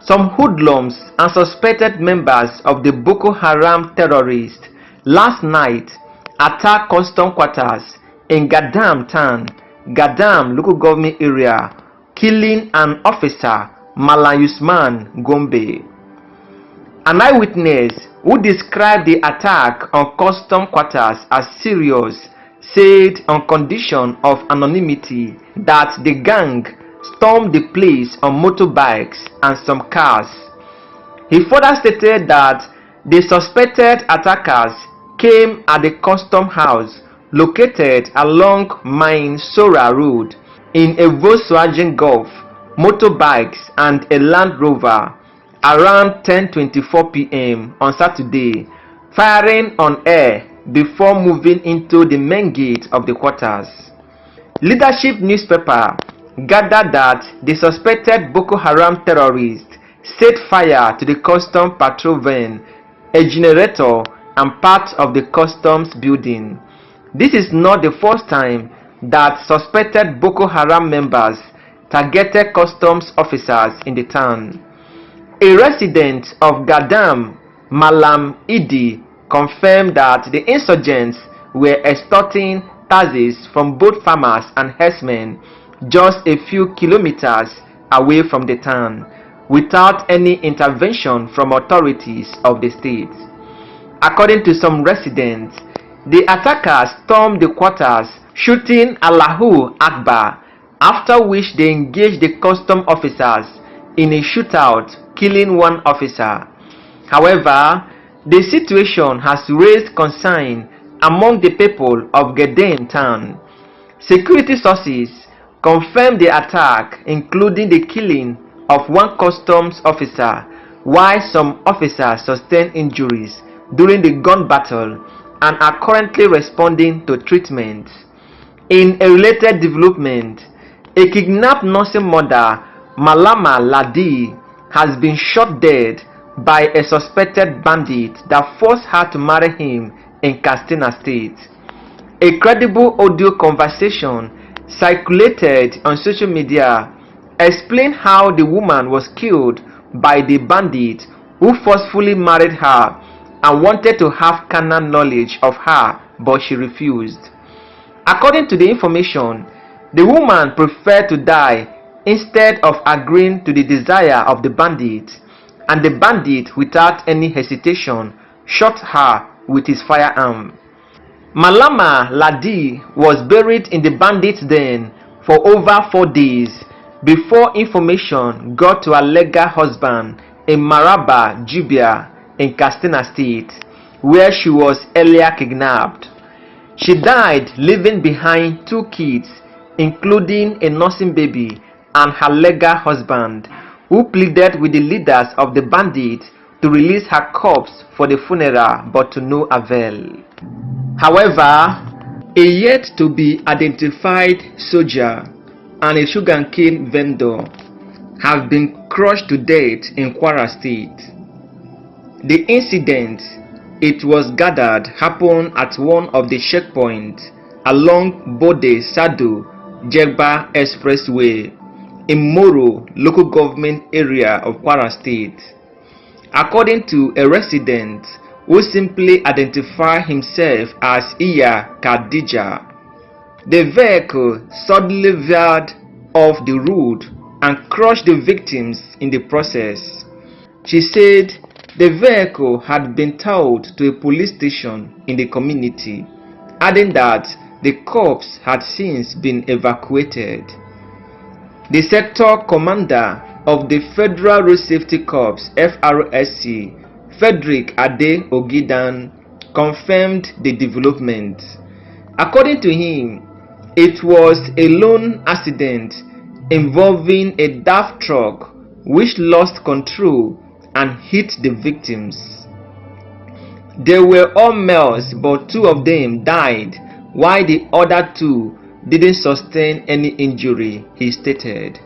Some hoodlums and suspected members of the Boko Haram terrorists last night attacked custom quarters in Gadam town, Gadam local government area, killing an officer, Malam Usman Gombe. An eyewitness who described the attack on custom quarters as serious said on condition of anonymity that the gang stormed the place on motorbikes and some cars. He further stated that the suspected attackers came at the custom house located along Mine Sora Road in a Volkswagen Golf, motorbikes and a Land Rover around 10:24 p.m. on Saturday, firing on air before moving into the main gate of the quarters. Leadership newspaper gathered that the suspected Boko Haram terrorists set fire to the custom patrol van, a generator, and part of the customs building. This is not the first time that suspected Boko Haram members targeted customs officers in the town. A resident of Gadam, Malam Idi, confirmed that the insurgents were extorting taxes from both farmers and herdsmen just a few kilometers away from the town, without any intervention from authorities of the state. According to some residents, the attackers stormed the quarters, shooting Allahu Akbar, after which they engaged the custom officers in a shootout, killing one officer. However, the situation has raised concern among the people of Gadam town. Security sources confirmed the attack, including the killing of one customs officer, while some officers sustained injuries during the gun battle and are currently responding to treatment. In a related development, a kidnapped nursing mother, Malama Ladi, has been shot dead by a suspected bandit that forced her to marry him in Katsina State. A credible audio conversation circulated on social media explained how the woman was killed by the bandit who forcefully married her and wanted to have carnal knowledge of her, but she refused. According to the information, the woman preferred to die instead of agreeing to the desire of the bandit, and the bandit, without any hesitation, shot her with his firearm. Malama Ladi was buried in the bandit's den for over 4 days before information got to her legal husband in Maraba, Jibia, in Katsina State, where she was earlier kidnapped. She died leaving behind 2 kids, including a nursing baby, and her legal husband, who pleaded with the leaders of the bandits to release her corpse for the funeral, but to no avail. However, a yet to be identified soldier and a sugarcane vendor have been crushed to death in Kwara State. The incident, it was gathered, happened at one of the checkpoints along Bode Sado Jegba Expressway in Moro local government area of Kwara State. According to a resident who simply identified himself as Iya Khadija, the vehicle suddenly veered off the road and crushed the victims in the process. She said the vehicle had been towed to a police station in the community, adding that the corpse had since been evacuated. The sector commander of the Federal Road Safety Corps FRSC, Frederick Ade Ogidan, confirmed the development. According to him, it was a lone accident involving a DAF truck which lost control and hit the victims. They were all males, but 2 of them died, while the other 2 didn't sustain any injury, he stated.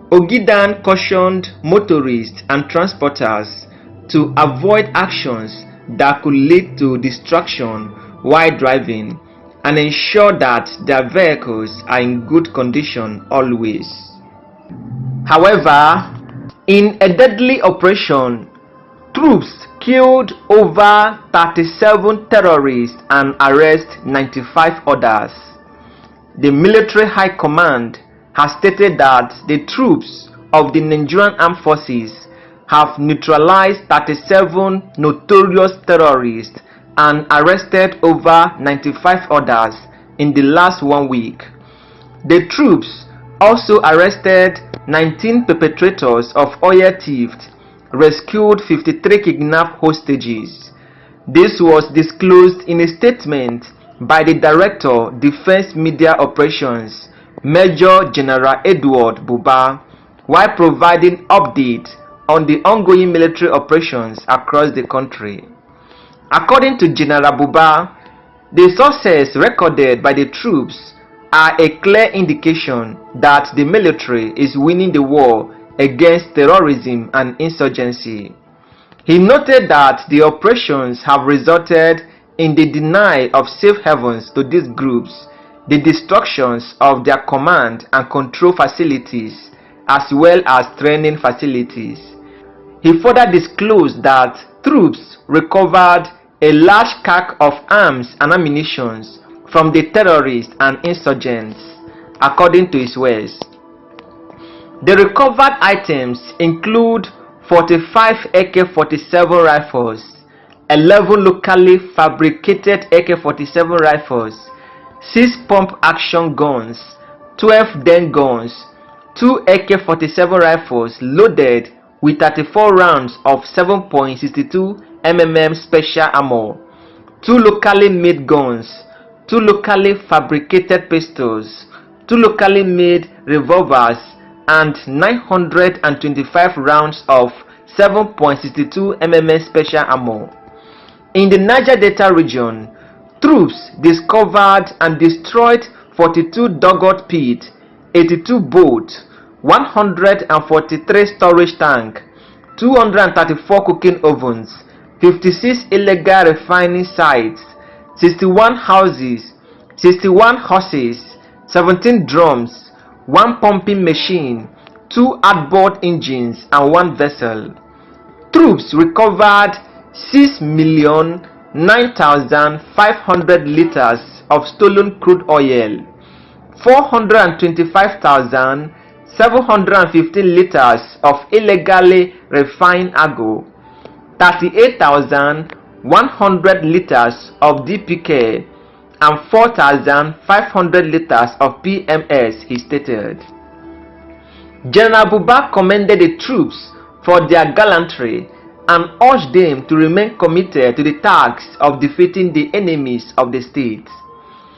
Ogidan cautioned motorists and transporters to avoid actions that could lead to distraction while driving and ensure that their vehicles are in good condition always. However, In a deadly operation, troops killed over 37 terrorists and arrested 95 others. The military high command has stated that the troops of the Nigerian Armed Forces have neutralized 37 notorious terrorists and arrested over 95 others in the last 1 week. The troops also arrested 19 perpetrators of oil theft, rescued 53 kidnapped hostages. This was disclosed in a statement by the Director, Defense Media Operations, Major General Edward Buba, while providing updates on the ongoing military operations across the country. According to General Buba, the success recorded by the troops are a clear indication that the military is winning the war against terrorism and insurgency. He noted that the operations have resulted in the denial of safe havens to these groups, the destructions of their command and control facilities, as well as training facilities. He further disclosed that troops recovered a large cache of arms and ammunition from the terrorists and insurgents, according to his words. The recovered items include 45 AK-47 rifles, 11 locally fabricated AK-47 rifles, 6 pump-action guns, 12 den guns, 2 AK-47 rifles loaded with 34 rounds of 7.62 mm special ammo, 2 locally made guns, 2 locally fabricated pistols, 2 locally made revolvers, and 925 rounds of 7.62 mm special ammo. In the Niger Delta region, troops discovered and destroyed 42 dugouts pits, 82 boats, 143 storage tanks, 234 cooking ovens, 56 illegal refining sites, 61 houses, 61 horses, 17 drums, 1 pumping machine, 2 outboard engines, and 1 vessel. Troops recovered 6,009,500 liters of stolen crude oil, 425,715 liters of illegally refined agro, 38,100 liters of DPK, and 4,500 liters of PMS, he stated. General Buba commended the troops for their gallantry and urged them to remain committed to the task of defeating the enemies of the state.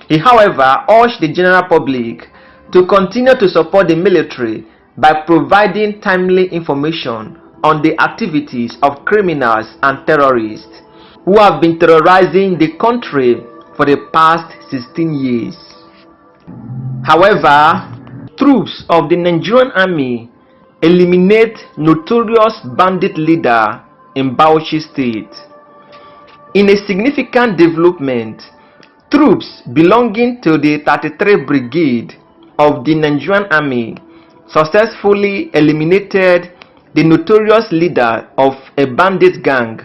He, however, urged the general public to continue to support the military by providing timely information on the activities of criminals and terrorists who have been terrorizing the country for the past 16 years. However, troops of the Nigerian army eliminate Notorious Bandit leader in Bauchi State. In a significant development, troops belonging to the 33 Brigade of the Nigerian army successfully eliminated the notorious leader of a bandit gang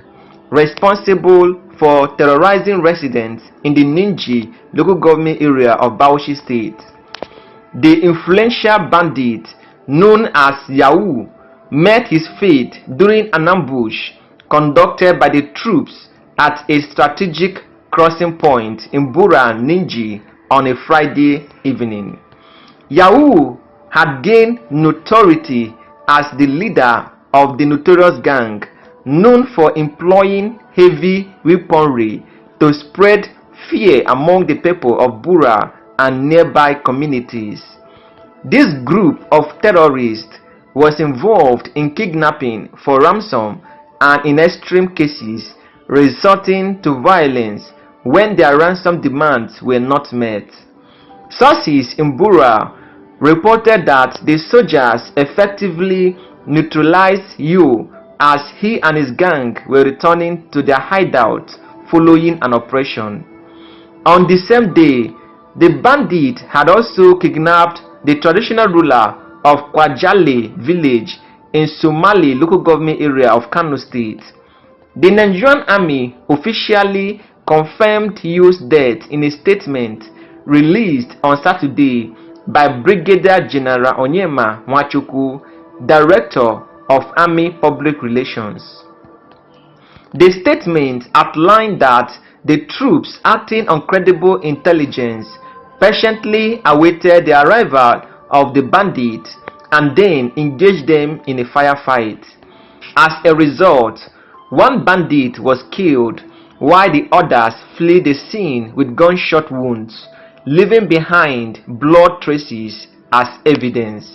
responsible for terrorizing residents in the Ninji local government area of Bauchi State. The influential bandit known as Yahoo met his fate during an ambush conducted by the troops at a strategic crossing point in Bura, Ninji on a Friday evening. Yahoo had gained notoriety as the leader of the notorious gang known for employing heavy weaponry to spread fear among the people of Bura and nearby communities. This group of terrorists was involved in kidnapping for ransom and in extreme cases resorting to violence when their ransom demands were not met. Sources in Bura reported that the soldiers effectively neutralized Yu as he and his gang were returning to their hideout following an operation. On the same day, the bandit had also kidnapped the traditional ruler of Kwajale village in Somali local government area of Kano State. The Nigerian Army officially confirmed Yu's death in a statement released on Saturday by Brigadier General Onyema Nwachukwu, Director of Army Public Relations. The statement outlined that the troops, acting on credible intelligence, patiently awaited the arrival of the bandits and then engaged them in a firefight. As a result, one bandit was killed while the others fled the scene with gunshot wounds, leaving behind blood traces as evidence.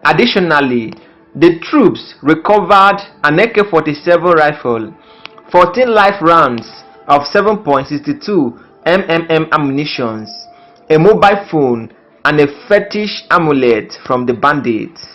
Additionally, the troops recovered an AK-47 rifle, 14 live rounds of 7.62 mm ammunition, a mobile phone, and a fetish amulet from the bandits.